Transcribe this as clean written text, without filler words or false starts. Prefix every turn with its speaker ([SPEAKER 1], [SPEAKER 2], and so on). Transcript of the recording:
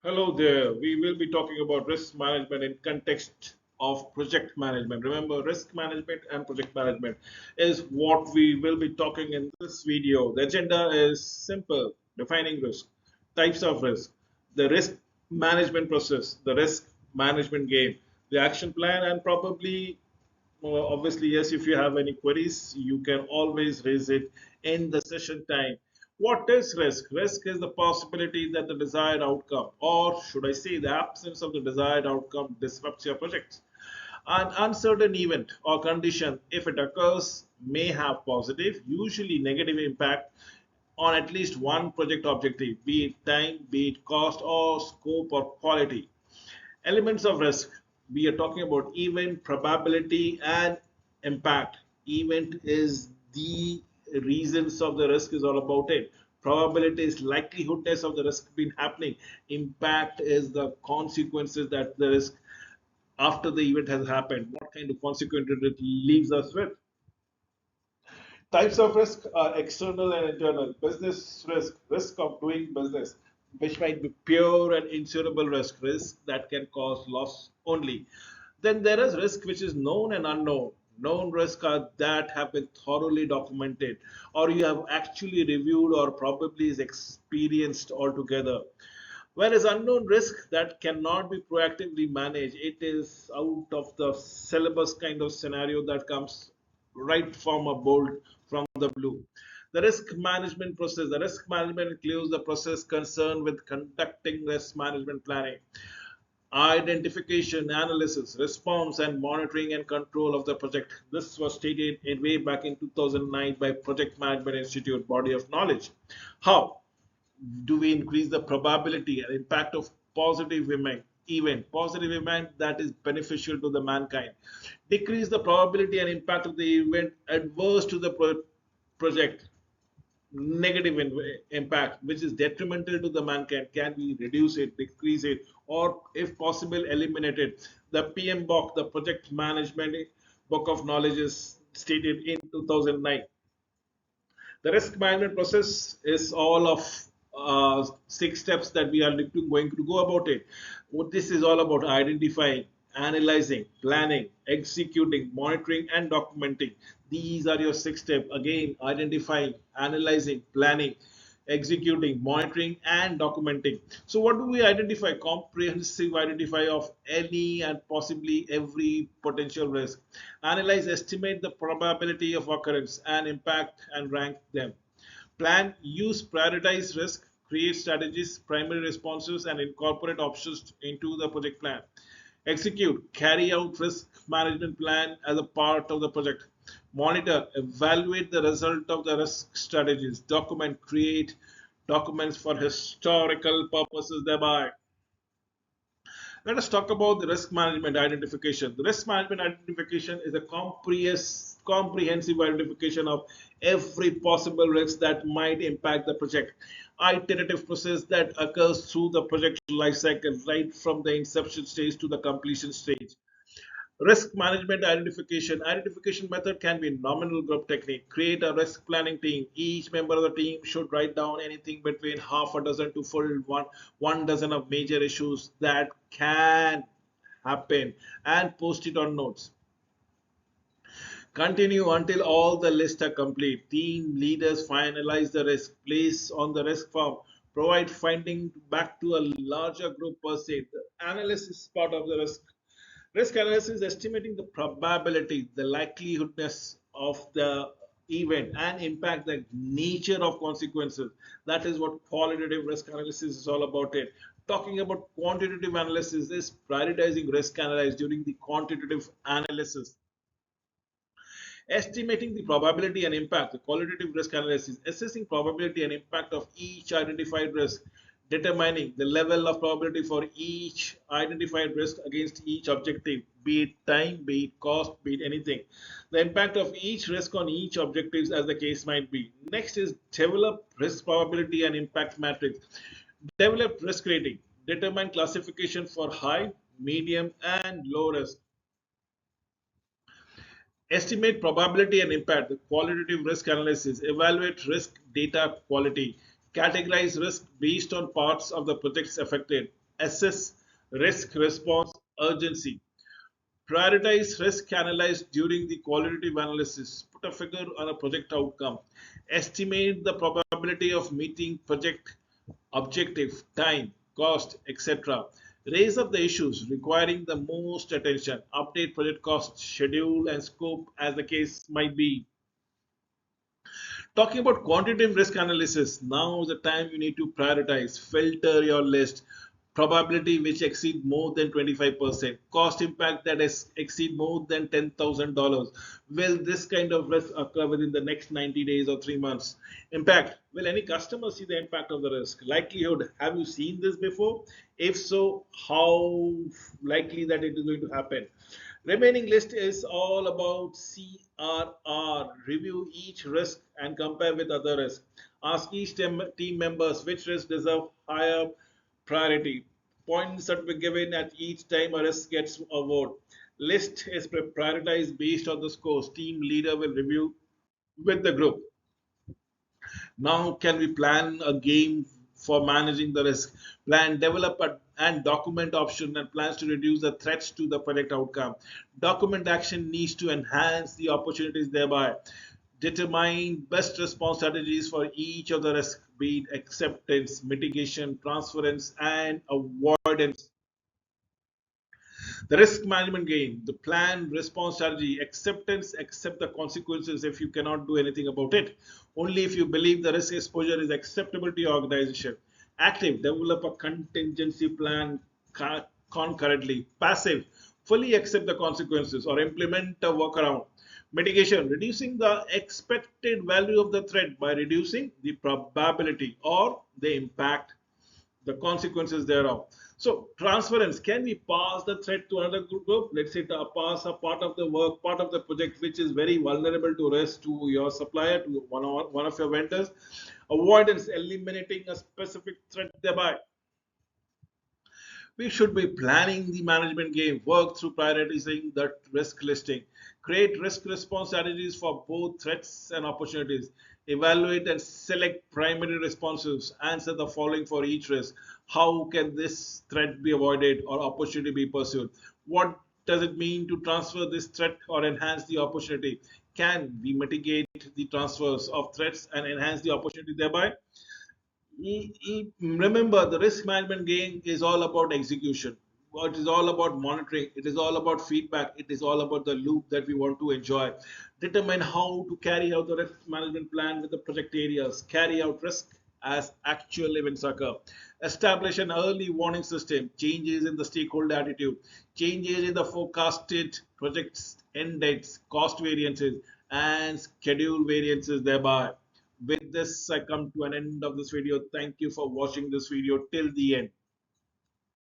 [SPEAKER 1] Hello there. We will be talking about risk management in context of project management. Remember, risk management and project management is what we will be talking in this video. The agenda is simple: defining risk, types of risk, the risk management process, the risk management game, the action plan, and probably obviously, yes, if you have any queries, you can always raise it in the session time. What is risk? Risk is the possibility that the desired outcome, or should I say, the absence of the desired outcome, disrupts your project. An uncertain event or condition, if it occurs, may have positive, usually negative impact on at least one project objective, be it time, be it cost, or scope or quality. Elements of risk, we are talking about event, probability, and impact. Event is the reasons of the risk, is all about it. Probability is likelihoodness of the risk been happening. Impact is the consequences that the risk after the event has happened, what kind of consequences it leaves us with. Types of risk are external and internal. Business risk, risk of doing business, which might be pure and insurable risk, risk that can cause loss only. Then there is risk which is known and unknown. Known risks are that have been thoroughly documented, or you have actually reviewed, or probably is experienced altogether. Whereas unknown risk that cannot be proactively managed, it is out of the syllabus kind of scenario that comes right from a bolt from the blue. The risk management process. The risk management includes the process concerned with conducting risk management planning, identification, analysis, response, and monitoring and control of the project. This was stated in way back in 2009 by Project Management Institute body of knowledge. How do we increase the probability and impact of positive positive event that is beneficial to the mankind, decrease the probability and impact of the event adverse to the project, negative impact which is detrimental to the mankind, can we reduce it, decrease it, or if possible eliminate it. The PMBOK, the project management book of knowledge, is stated in 2009. The risk management process is all of 6 steps that we are going to go about it. What this is all about: identifying, analyzing, planning, executing, monitoring, and documenting. These are your 6 steps. Again, identifying, analyzing, planning, executing, monitoring, and documenting. So, what do we identify? Comprehensive identify of any and possibly every potential risk. Analyze, estimate the probability of occurrence and impact, and rank them. Plan, use, prioritize risk, create strategies, primary responses, and incorporate options into the project plan. Execute, carry out risk management plan as a part of the project. Monitor, evaluate the result of the risk strategies. Document, create documents for historical purposes thereby. Let us talk about the risk management identification. The risk management identification is a comprehensive identification of every possible risk that might impact the project. Iterative process that occurs through the project life cycle, right from the inception stage to the completion stage. Risk management identification method can be nominal group technique. Create a risk planning team. Each member of the team should write down anything between half a dozen to full one dozen of major issues that can happen and post it on notes. Continue until all the lists are complete. Team leaders finalize the risk, place on the risk form, provide finding back to a larger group per se. The analysis part of the risk. Risk analysis is estimating the probability, the likelihoodness of the event and impact, the nature of consequences. That is what qualitative risk analysis is all about it. Talking about quantitative analysis is prioritizing risk analyzed during the quantitative analysis. Estimating the probability and impact, the qualitative risk analysis, assessing probability and impact of each identified risk, determining the level of probability for each identified risk against each objective, be it time, be it cost, be it anything. The impact of each risk on each objectives as the case might be. Next is develop risk probability and impact matrix. Develop risk rating. Determine classification for high, medium, and low risk. Estimate probability and impact, the qualitative risk analysis, evaluate risk data quality, categorize risk based on parts of the projects affected, Assess risk response urgency. Prioritize risk analyzed during the qualitative analysis. Put a figure on a project outcome. Estimate the probability of meeting project objective, time, cost, etc. Raise up the issues requiring the most attention. Update project cost, schedule, and scope as the case might be. Talking about quantitative risk analysis, now is the time you need to prioritize, filter your list. Probability which exceed more than 25%, cost impact that is exceed more than $10,000. Will this kind of risk occur within the next 90 days or 3 months? Impact, will any customer see the impact of the risk? Likelihood, have you seen this before? If so, how likely that it is going to happen? Remaining list is all about CRR. Review each risk and compare with other risks. Ask each team members which risk deserve higher priority. Points that be given at each time a risk gets award. List is prioritized based on the scores. Team leader will review with the group. Now, can we plan a game for managing the risk? Plan, develop, and document options and plans to reduce the threats to the project outcome. Document action needs to enhance the opportunities thereby. Determine best response strategies for each of the risks, be it acceptance, mitigation, transference, and avoidance. The risk management game, the plan, response strategy, acceptance, accept the consequences if you cannot do anything about it. Only if you believe the risk exposure is acceptable to your organization. Active, develop a contingency plan concurrently. Passive, fully accept the consequences or implement a workaround. Mitigation, reducing the expected value of the threat by reducing the probability or the impact, the consequences thereof. So transference, can we pass the threat to another group? Let's say to pass a part of the work, part of the project which is very vulnerable to risk to your supplier, to one of your vendors. Avoidance, eliminating a specific threat thereby. We should be planning the management game, work through prioritizing the risk listing, create risk response strategies for both threats and opportunities, evaluate and select primary responses, answer the following for each risk. How can this threat be avoided or opportunity be pursued? What does it mean to transfer this threat or enhance the opportunity? Can we mitigate the transfers of threats and enhance the opportunity thereby? Remember, the risk management game is all about execution. It is all about monitoring. It is all about feedback. It is all about the loop that we want to enjoy. Determine how to carry out the risk management plan with the project areas. Carry out risk as actual events occur. Establish an early warning system. Changes in the stakeholder attitude. Changes in the forecasted project's end dates, cost variances, and schedule variances thereby. With this, I come to an end of this video. Thank you for watching this video till the end.